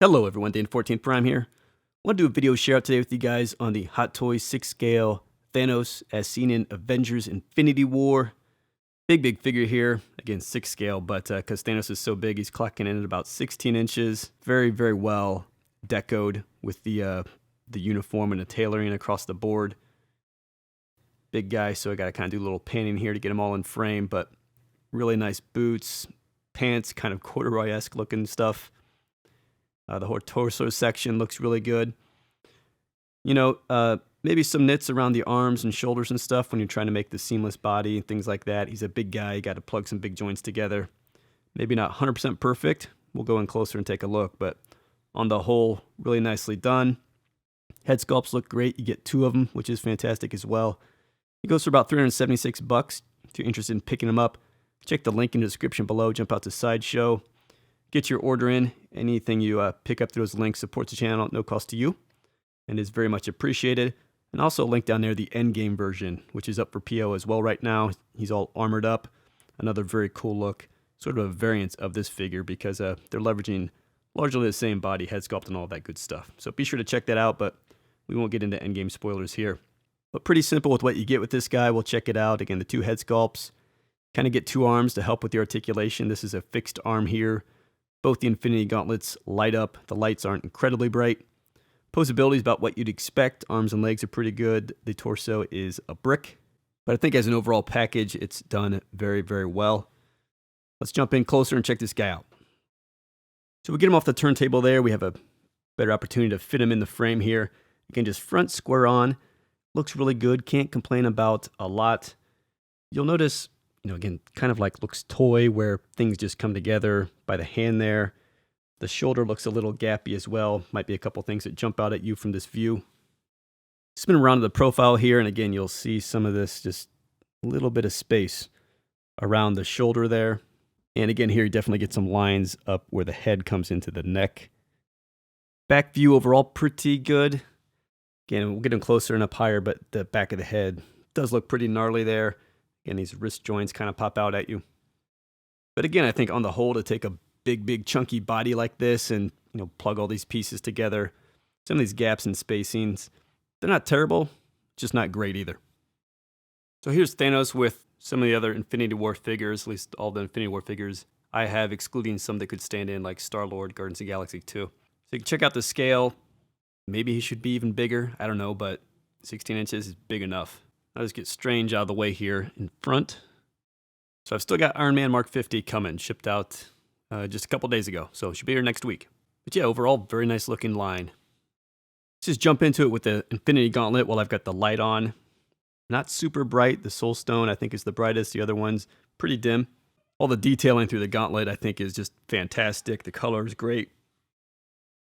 Hello everyone, Dane 14th Prime here. I want to do a video share out today with you guys on the Hot Toys 6 scale Thanos as seen in Avengers Infinity War. Big figure here, again 6 scale, but because Thanos is so big, he's clocking in at about 16 inches. Very well decoed with the uniform and the tailoring across the board. Big guy, so I got to kind of do a little panning here to get him all in frame, but really nice boots, pants, kind of corduroy-esque looking stuff. The whole torso section looks really good. You know, maybe some knits around the arms and shoulders and stuff when you're trying to make the seamless body and things like that. He's a big guy. You got to plug some big joints together. Maybe not 100% perfect. We'll go in closer and take a look, but on the whole, really nicely done. Head sculpts look great. You get 2 of them, which is fantastic as well. It goes for about $376. If you're interested in picking them up, check the link in the description below. Jump out to Sideshow. Get your order in. Anything you pick up through those links supports the channel at no cost to you and is very much appreciated. And also a link down there, the endgame version, which is up for PO as well right now. He's all armored up. Another very cool look, sort of a variant of this figure because they're leveraging largely the same body, head sculpt, and all that good stuff. So be sure to check that out, but we won't get into endgame spoilers here. But pretty simple with what you get with this guy. We'll check it out. Again, the 2 head sculpts. Kind of get 2 arms to help with the articulation. This is a fixed arm here. Both the Infinity Gauntlets light up. The lights aren't incredibly bright. Posability is about what you'd expect. Arms and legs are pretty good. The torso is a brick. But I think as an overall package, it's done very well. Let's jump in closer and check this guy out. So we get him off the turntable there. We have a better opportunity to fit him in the frame here. Again, just front square on. Looks really good. Can't complain about a lot. You'll notice, you know, again, kind of like looks toy where things just come together by the hand there. The shoulder looks a little gappy as well. Might be a couple things that jump out at you from this view. Spin around to the profile here, and again, you'll see some of this, just a little bit of space around the shoulder there. And again, here you definitely get some lines up where the head comes into the neck. Back view overall pretty good. Again, we'll get him closer and up higher, but the back of the head does look pretty gnarly there. Again, these wrist joints kind of pop out at you. But again, I think on the whole, to take a big chunky body like this and, you know, plug all these pieces together, some of these gaps and spacings, they're not terrible, just not great either. So here's Thanos with some of the other Infinity War figures, at least all the Infinity War figures I have, excluding some that could stand in like Star-Lord, Guardians of the Galaxy 2. So you can check out the scale. Maybe he should be even bigger, I don't know, but 16 inches is big enough. I'll just get Strange out of the way here in front. So I've still got Iron Man Mark 50 coming, shipped out just a couple days ago. So it should be here next week. But yeah, overall, very nice looking line. Let's just jump into it with the Infinity Gauntlet while I've got the light on. Not super bright. The Soul Stone, I think, is the brightest. The other one's pretty dim. All the detailing through the gauntlet, I think, is just fantastic. The color is great.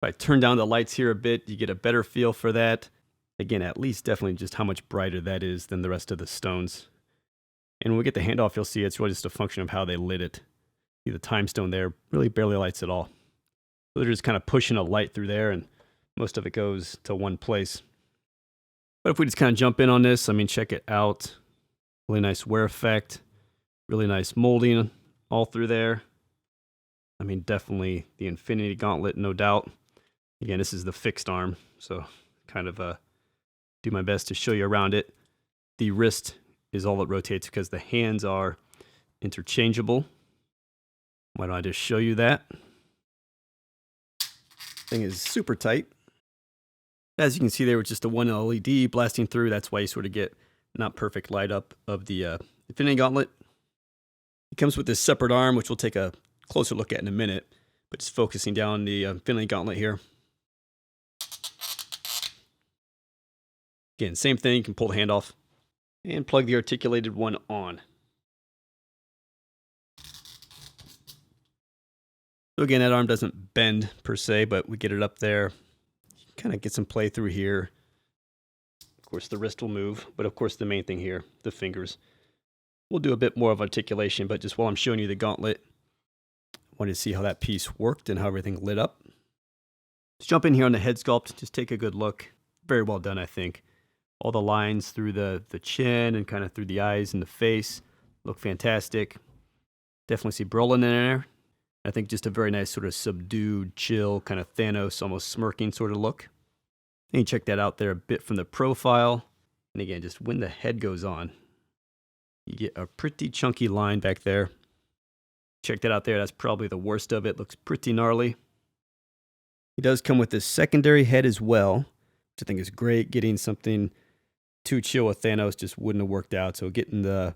If I turn down the lights here a bit, you get a better feel for that. Again, at least definitely just how much brighter that is than the rest of the stones. And when we get the handoff, you'll see it's really just a function of how they lit it. See the time stone there really barely lights at all. So they're just kind of pushing a light through there, and most of it goes to one place. But if we just kind of jump in on this, I mean, check it out. Really nice wear effect. Really nice molding all through there. I mean, definitely the Infinity Gauntlet, no doubt. Again, this is the fixed arm, so kind of do my best to show you around it. The wrist is all that rotates because the hands are interchangeable. Why don't I just show you that? Thing is super tight. As you can see there with just a one LED blasting through, that's why you sort of get not perfect light up of the Infinity Gauntlet. It comes with this separate arm, which we'll take a closer look at in a minute, but just focusing down the Infinity Gauntlet here. Again, same thing, you can pull the hand off and plug the articulated one on. So again, that arm doesn't bend per se, but we get it up there. Kind of get some play through here. Of course, the wrist will move, but of course the main thing here, the fingers. We'll do a bit more of articulation, but just while I'm showing you the gauntlet, I wanted to see how that piece worked and how everything lit up. Let's jump in here on the head sculpt, just take a good look. Very well done, I think. All the lines through the chin and kind of through the eyes and the face look fantastic. Definitely see Brolin in there. I think just a very nice sort of subdued, chill, kind of Thanos, almost smirking sort of look. And you check that out there a bit from the profile. And again, just when the head goes on, you get a pretty chunky line back there. Check that out there. That's probably the worst of it. Looks pretty gnarly. He does come with this secondary head as well, which I think is great. Getting something too chill with Thanos just wouldn't have worked out. So getting the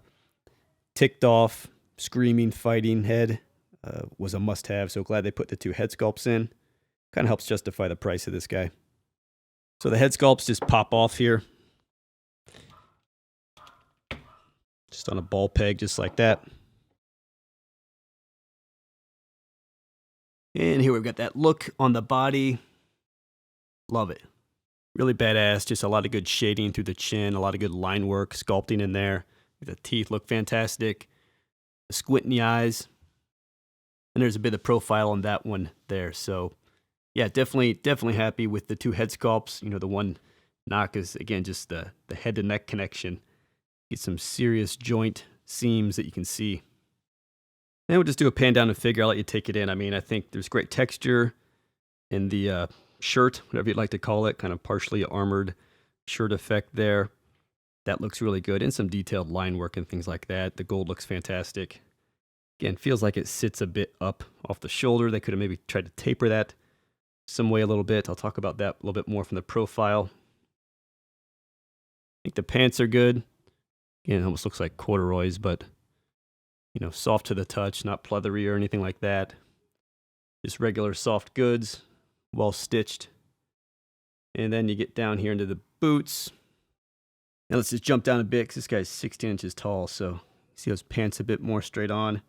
ticked off, screaming, fighting head was a must-have. So glad they put the 2 head sculpts in. Kind of helps justify the price of this guy. So the head sculpts just pop off here. Just on a ball peg, just like that. And here we've got that look on the body. Love it. Really badass. Just a lot of good shading through the chin. A lot of good line work, sculpting in there. The teeth look fantastic. The squint in the eyes. And there's a bit of profile on that one there. So, yeah, definitely happy with the 2 head sculpts. You know, the one knock is, again, just the head to neck connection. Get some serious joint seams that you can see. And we'll just do a pan down and figure. I'll let you take it in. I mean, I think there's great texture in the shirt, whatever you'd like to call it, kind of partially armored shirt effect there. That looks really good. And some detailed line work and things like that. The gold looks fantastic. Again, feels like it sits a bit up off the shoulder. They could have maybe tried to taper that some way a little bit. I'll talk about that a little bit more from the profile. I think the pants are good. Again, it almost looks like corduroys, but you know, soft to the touch, not pleathery or anything like that. Just regular soft goods, well stitched. And then you get down here into the boots. Now let's just jump down a bit because this guy's 16 inches tall, so you see those pants a bit more straight on.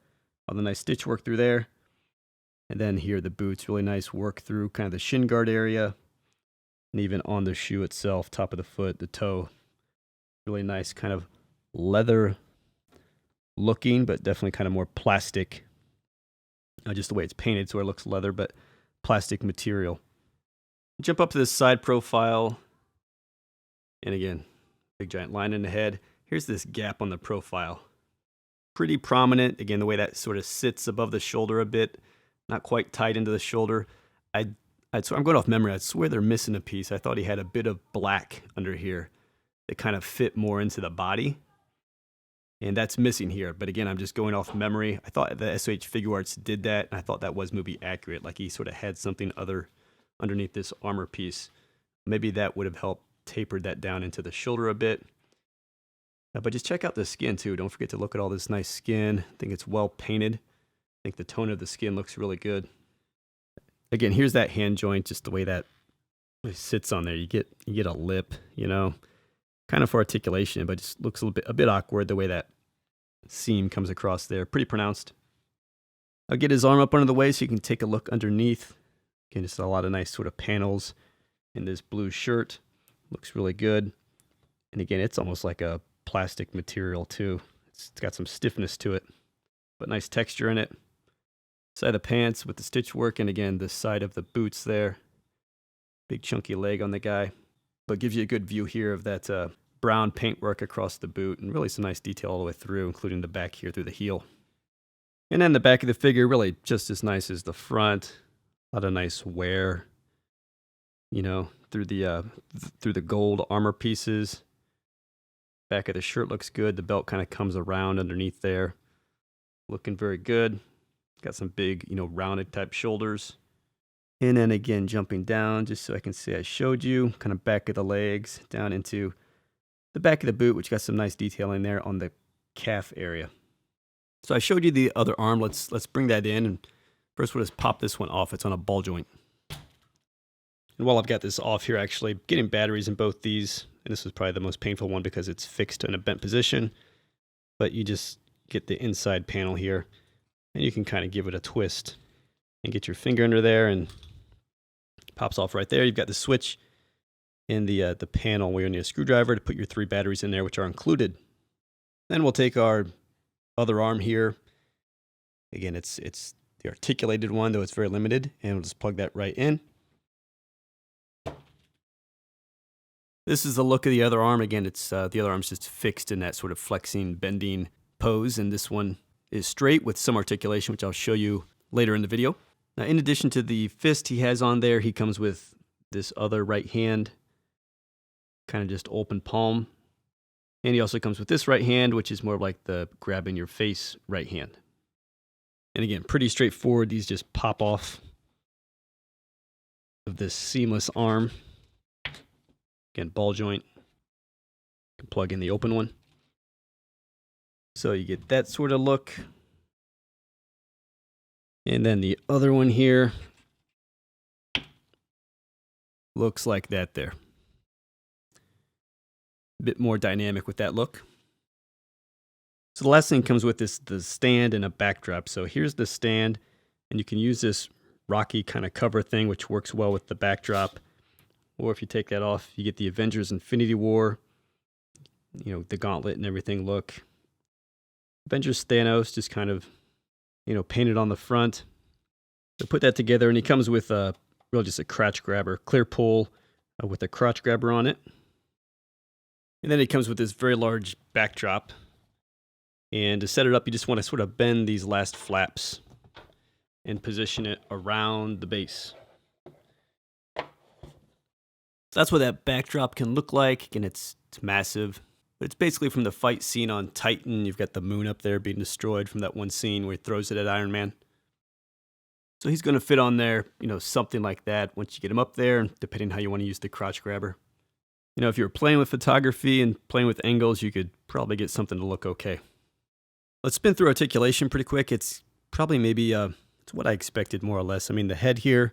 All the nice stitch work through there. And then here the boots, really nice work through kind of the shin guard area. And even on the shoe itself, top of the foot, the toe. Really nice kind of leather looking, but definitely kind of more plastic. Just the way it's painted, so it looks leather, but plastic material. Jump up to this side profile. And again, big giant line in the head. Here's this gap on the profile. Pretty prominent. Again, the way that sort of sits above the shoulder a bit. Not quite tight into the shoulder. So I'm going off memory. I swear they're missing a piece. I thought he had a bit of black under here that kind of fit more into the body. And that's missing here. But again, I'm just going off memory. I thought the SOH Figure Arts did that, and I thought that was movie accurate. Like he sort of had something other underneath this armor piece. Maybe that would have helped taper that down into the shoulder a bit. But just check out the skin too. Don't forget to look at all this nice skin. I think it's well painted. I think the tone of the skin looks really good. Again, here's that hand joint, just the way that it sits on there. You get a lip, you know, kind of for articulation, but just looks a bit awkward the way that seam comes across there. Pretty pronounced. I'll get his arm up under the waist so you can take a look underneath. Again, just a lot of nice sort of panels in this blue shirt. Looks really good. And again, it's almost like a plastic material too. It's got some stiffness to it, but nice texture in it. Side of the pants with the stitch work, and again, the side of the boots there. Big chunky leg on the guy, but gives you a good view here of that brown paintwork across the boot, and really some nice detail all the way through, including the back here through the heel. And then the back of the figure, really just as nice as the front. A lot of nice wear, you know, through the gold armor pieces. Back of the shirt looks good. The belt kind of comes around underneath there. Looking very good. Got some big, you know, rounded type shoulders. And then again, jumping down just so I can see I showed you. Kind of back of the legs down into the back of the boot, which got some nice detailing there on the calf area. So I showed you the other arm. Let's bring that in. And first we'll just pop this one off. It's on a ball joint. And while I've got this off here, actually getting batteries in both these. And this was probably the most painful one because it's fixed in a bent position. But you just get the inside panel here. And you can kind of give it a twist and get your finger under there, and it pops off right there. You've got the switch in the panel where you need a screwdriver to put your 3 batteries in there, which are included. Then we'll take our other arm here. Again, it's the articulated one, though it's very limited, and we'll just plug that right in. This is the look of the other arm. Again, it's the other arm's just fixed in that sort of flexing, bending pose, and this one is straight with some articulation, which I'll show you later in the video. Now, in addition to the fist he has on there, he comes with this other right hand, kind of just open palm. And he also comes with this right hand, which is more like the grab in your face right hand. And again, pretty straightforward. These just pop off of this seamless arm. Again, ball joint. You can plug in the open one. So you get that sort of look. And then the other one here looks like that there. A bit more dynamic with that look. So the last thing comes with this the stand and a backdrop. So here's the stand, and you can use this rocky kind of cover thing, which works well with the backdrop. Or if you take that off, you get the Avengers Infinity War, the gauntlet and everything look. Avengers Thanos just kind of, painted on the front. So put that together, and he comes with really just a crotch grabber, clear pull with a crotch grabber on it. And then it comes with this very large backdrop. And to set it up, you just want to sort of bend these last flaps and position it around the base. So that's what that backdrop can look like. Again, it's massive. But it's basically from the fight scene on Titan. You've got the moon up there being destroyed from that one scene where he throws it at Iron Man. So he's going to fit on there, something like that once you get him up there, depending on how you want to use the crotch grabber. If you were playing with photography and playing with angles, you could probably get something to look okay. Let's spin through articulation pretty quick. It's probably maybe it's what I expected more or less. I mean, the head here,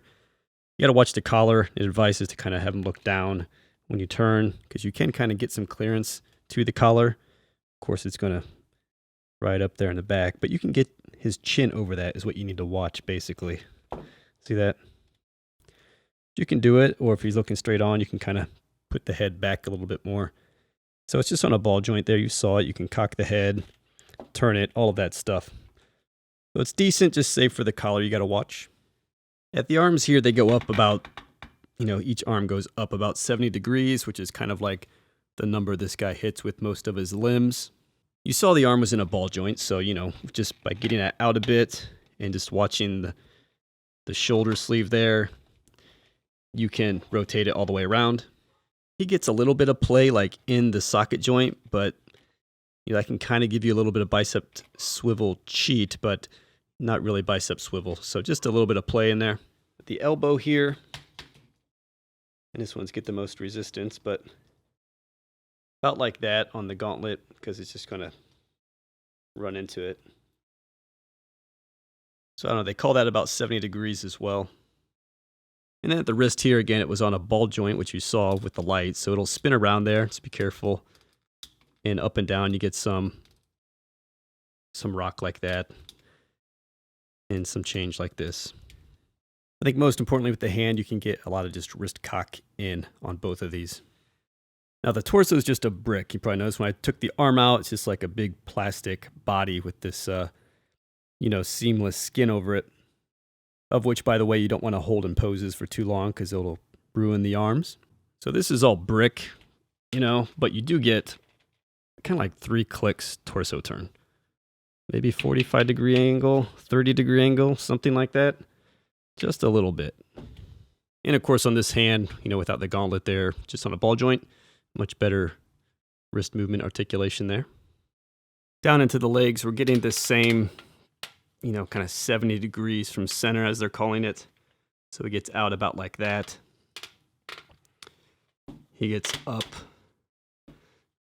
you got to watch the collar. It advises to kind of have him look down when you turn, because you can kind of get some clearance to the collar. Of course, it's going to right up there in the back, but you can get his chin over that is what you need to watch, basically. See that? You can do it, or if he's looking straight on, you can kind of put the head back a little bit more. So it's just on a ball joint there. You saw it. You can cock the head, turn it, all of that stuff. So it's decent, just save for the collar you got to watch. At the arms here, they go up about, each arm goes up about 70 degrees, which is kind of like the number this guy hits with most of his limbs. You saw the arm was in a ball joint, so, just by getting that out a bit and just watching the shoulder sleeve there, you can rotate it all the way around. He gets a little bit of play like in the socket joint, but I can kind of give you a little bit of bicep swivel cheat, but not really bicep swivel. So just a little bit of play in there. The elbow here, and this one's get the most resistance, but about like that on the gauntlet, because it's just going to run into it. So I don't know, they call that about 70 degrees as well. And then at the wrist here, again, it was on a ball joint, which you saw with the light. So it'll spin around there. Just be careful. And up and down, you get some rock like that. And some change like this. I think most importantly with the hand, you can get a lot of just wrist cock in on both of these. Now the torso is just a brick. You probably noticed when I took the arm out, it's just like a big plastic body with this, seamless skin over it. Of which, by the way, you don't want to hold in poses for too long because it'll ruin the arms. So this is all brick, but you do get kind of like 3 clicks torso turn. Maybe 45 degree angle, 30 degree angle, something like that. Just a little bit. And of course on this hand, without the gauntlet there, just on a ball joint, much better wrist movement articulation there. Down into the legs, we're getting this same kind of 70 degrees from center, as they're calling it. So it gets out about like that. He gets up.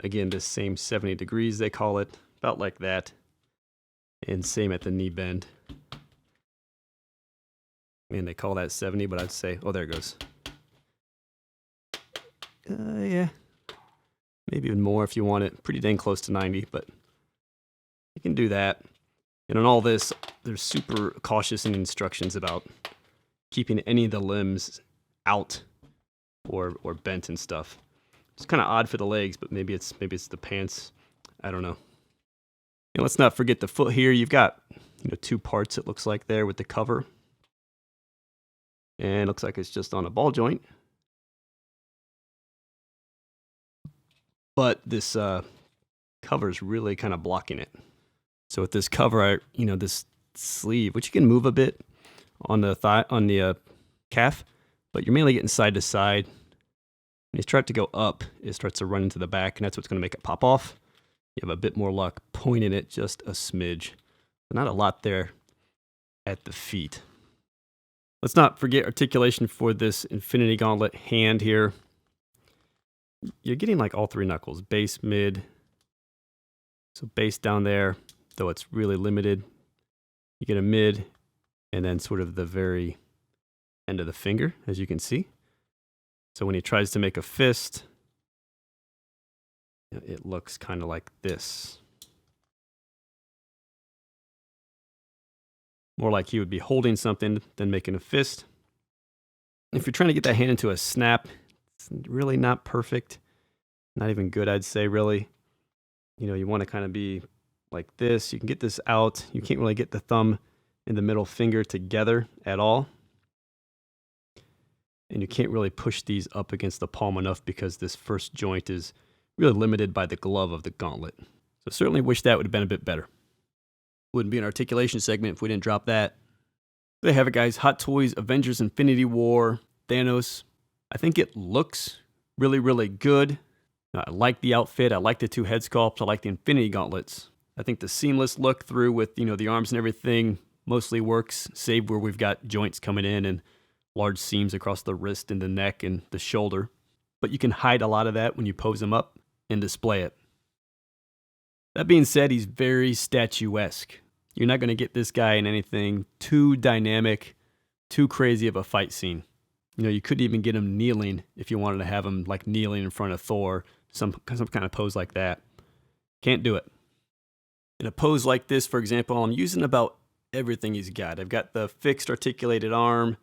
Again, this same 70 degrees, they call it. About like that. And same at the knee bend. And they call that 70, but I'd say, oh, there it goes. Yeah. Maybe even more if you want it. Pretty dang close to 90, but you can do that. And on all this, they're super cautious in instructions about keeping any of the limbs out or bent and stuff. It's kind of odd for the legs, but maybe it's the pants. I don't know. And let's not forget the foot here. You've got 2 parts, it looks like there with the cover. And it looks like it's just on a ball joint. But this cover is really kind of blocking it. So with this cover, this sleeve, which you can move a bit on the thigh, on the calf, but you're mainly getting side to side. When you start to go up, it starts to run into the back, and that's what's going to make it pop off. You have a bit more luck pointing it just a smidge. Not a lot there at the feet. Let's not forget articulation for this Infinity Gauntlet hand here. You're getting like all three knuckles, base, mid. So base down there, though it's really limited. You get a mid, and then sort of the very end of the finger, as you can see. So when he tries to make a fist, it looks kind of like this. More like he would be holding something than making a fist. If you're trying to get that hand into a snap, it's really not perfect. Not even good, I'd say, really. You know, you want to kind of be like this. You can get this out. You can't really get the thumb and the middle finger together at all. And you can't really push these up against the palm enough because this first joint is really limited by the glove of the gauntlet. So certainly wish that would have been a bit better. Wouldn't be an articulation segment if we didn't drop that. There you have it, guys. Hot Toys, Avengers Infinity War, Thanos. I think it looks really, really good. I like the outfit. I like the two head sculpts. I like the Infinity Gauntlets. I think the seamless look through with, the arms and everything mostly works, save where we've got joints coming in and large seams across the wrist and the neck and the shoulder. But you can hide a lot of that when you pose him up and display it. That being said, he's very statuesque. You're not going to get this guy in anything too dynamic, too crazy of a fight scene. You couldn't even get him kneeling if you wanted to have him like kneeling in front of Thor, some kind of pose like that. Can't do it. In a pose like this, for example, I'm using about everything he's got. I've got the fixed articulated arm,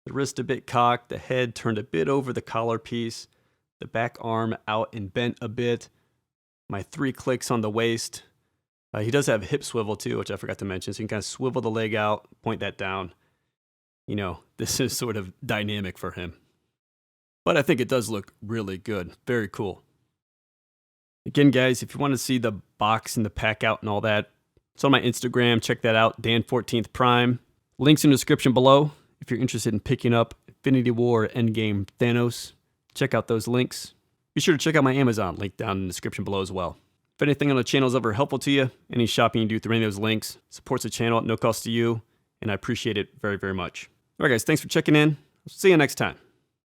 the wrist a bit cocked, the head turned a bit over the collar piece, the back arm out and bent a bit, my 3 clicks on the waist. He does have hip swivel too, which I forgot to mention. So you can kind of swivel the leg out, point that down. This is sort of dynamic for him. But I think it does look really good. Very cool. Again, guys, if you want to see the box and the pack out and all that, it's on my Instagram. Check that out, Dan14th Prime. Links in the description below. If you're interested in picking up Infinity War or Endgame Thanos, check out those links. Be sure to check out my Amazon, link down in the description below as well. If anything on the channel is ever helpful to you, any shopping you do through any of those links supports the channel at no cost to you, and I appreciate it very, very much. All right, guys, thanks for checking in. I'll see you next time.